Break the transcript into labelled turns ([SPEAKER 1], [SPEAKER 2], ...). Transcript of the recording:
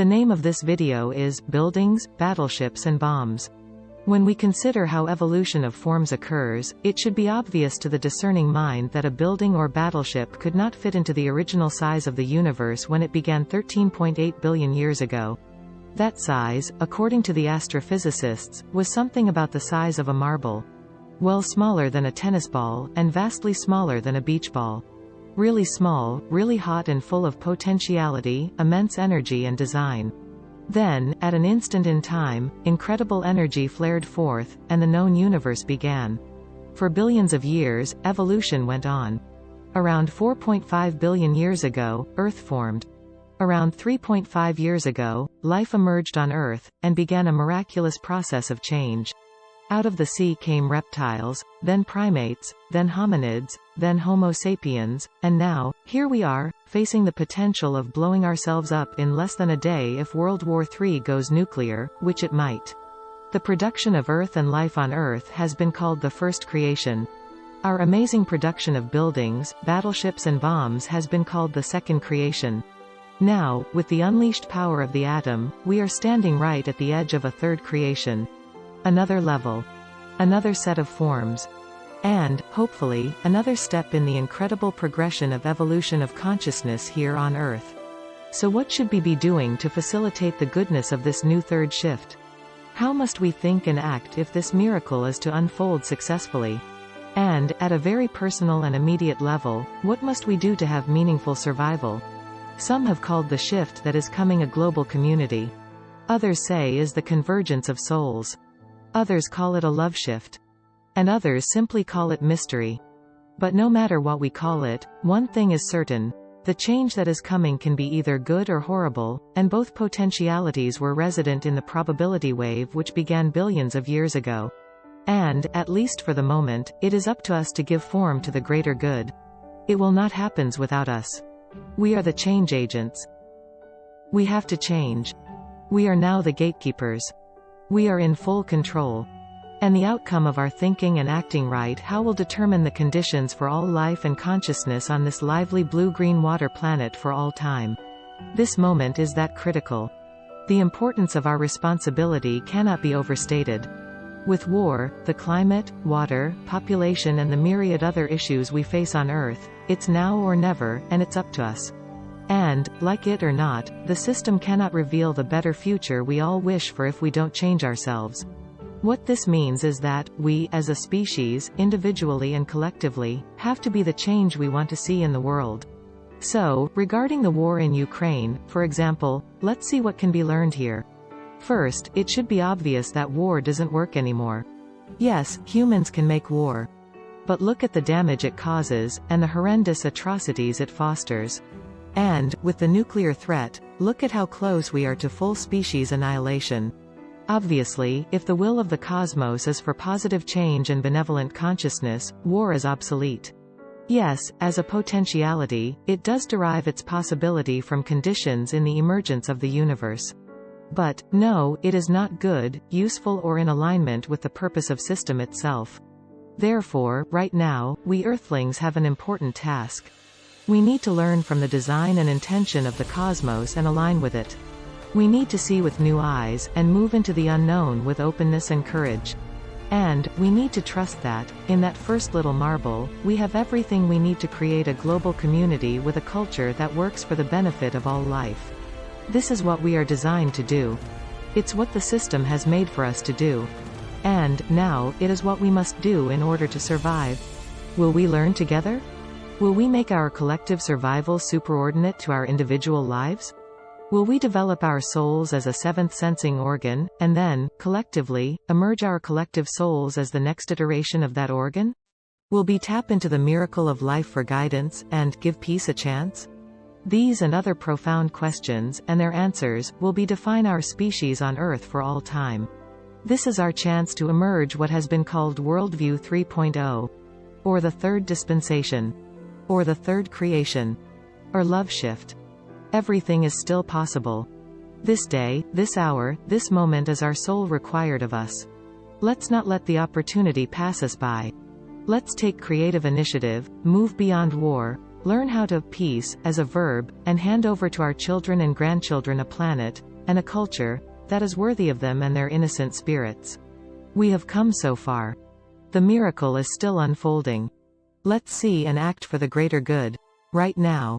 [SPEAKER 1] The name of this video is Buildings, Battleships and Bombs. When we consider how evolution of forms occurs, it should be obvious to the discerning mind that a building or battleship could not fit into the original size of the universe when it began 13.8 billion years ago. That size, according to the astrophysicists, was something about the size of a marble. Well, smaller than a tennis ball, and vastly smaller than a beach ball. Really small, really hot and full of potentiality, immense energy and design. Then, at an instant in time, incredible energy flared forth, and the known universe began. For billions of years, evolution went on. Around 4.5 billion years ago, Earth formed. Around 3.5 years ago, life emerged on Earth, and began a miraculous process of change. Out of the sea came reptiles, then primates, then hominids, then Homo sapiens, and now, here we are, facing the potential of blowing ourselves up in less than a day if World War III goes nuclear, which it might. The production of Earth and life on Earth has been called the first creation. Our amazing production of buildings, battleships and bombs has been called the second creation. Now, with the unleashed power of the atom, we are standing right at the edge of a third creation. Another level. Another set of forms. And, hopefully, another step in the incredible progression of evolution of consciousness here on Earth. So what should we be doing to facilitate the goodness of this new third shift? How must we think and act if this miracle is to unfold successfully? And, at a very personal and immediate level, what must we do to have meaningful survival? Some have called the shift that is coming a global community. Others say is the convergence of souls. Others call it a love shift. And others simply call it mystery. But no matter what we call it, one thing is certain. The change that is coming can be either good or horrible, and both potentialities were resident in the probability wave which began billions of years ago. And, at least for the moment, it is up to us to give form to the greater good. It will not happen without us. We are the change agents. We have to change. We are now the gatekeepers. We are in full control. And the outcome of our thinking and acting right how will determine the conditions for all life and consciousness on this lively blue-green water planet for all time. This moment is that critical. The importance of our responsibility cannot be overstated. With war, the climate, water, population and the myriad other issues we face on Earth, it's now or never, and it's up to us. And, like it or not, the system cannot reveal the better future we all wish for if we don't change ourselves. What this means is that, we, as a species, individually and collectively, have to be the change we want to see in the world. So, regarding the war in Ukraine, for example, let's see what can be learned here. First, it should be obvious that war doesn't work anymore. Yes, humans can make war. But look at the damage it causes, and the horrendous atrocities it fosters. And, with the nuclear threat, look at how close we are to full species annihilation. Obviously, if the will of the cosmos is for positive change and benevolent consciousness, war is obsolete. Yes, as a potentiality, it does derive its possibility from conditions in the emergence of the universe. But, no, it is not good, useful or in alignment with the purpose of system itself. Therefore, right now, we Earthlings have an important task. We need to learn from the design and intention of the cosmos and align with it. We need to see with new eyes, and move into the unknown with openness and courage. And, we need to trust that, in that first little marble, we have everything we need to create a global community with a culture that works for the benefit of all life. This is what we are designed to do. It's what the system has made for us to do. And, now, it is what we must do in order to survive. Will we learn together? Will we make our collective survival superordinate to our individual lives? Will we develop our souls as a seventh sensing organ, and then, collectively, emerge our collective souls as the next iteration of that organ? Will we tap into the miracle of life for guidance, and give peace a chance? These and other profound questions, and their answers, will define our species on Earth for all time. This is our chance to emerge what has been called Worldview 3.0. Or the Third Dispensation. Or the Third Creation. Or Love Shift. Everything is still possible. This day, this hour, this moment is our soul required of us. Let's not let the opportunity pass us by. Let's take creative initiative, move beyond war, learn how to peace, as a verb, and hand over to our children and grandchildren a planet, and a culture, that is worthy of them and their innocent spirits. We have come so far. The miracle is still unfolding. Let's see and act for the greater good. Right now.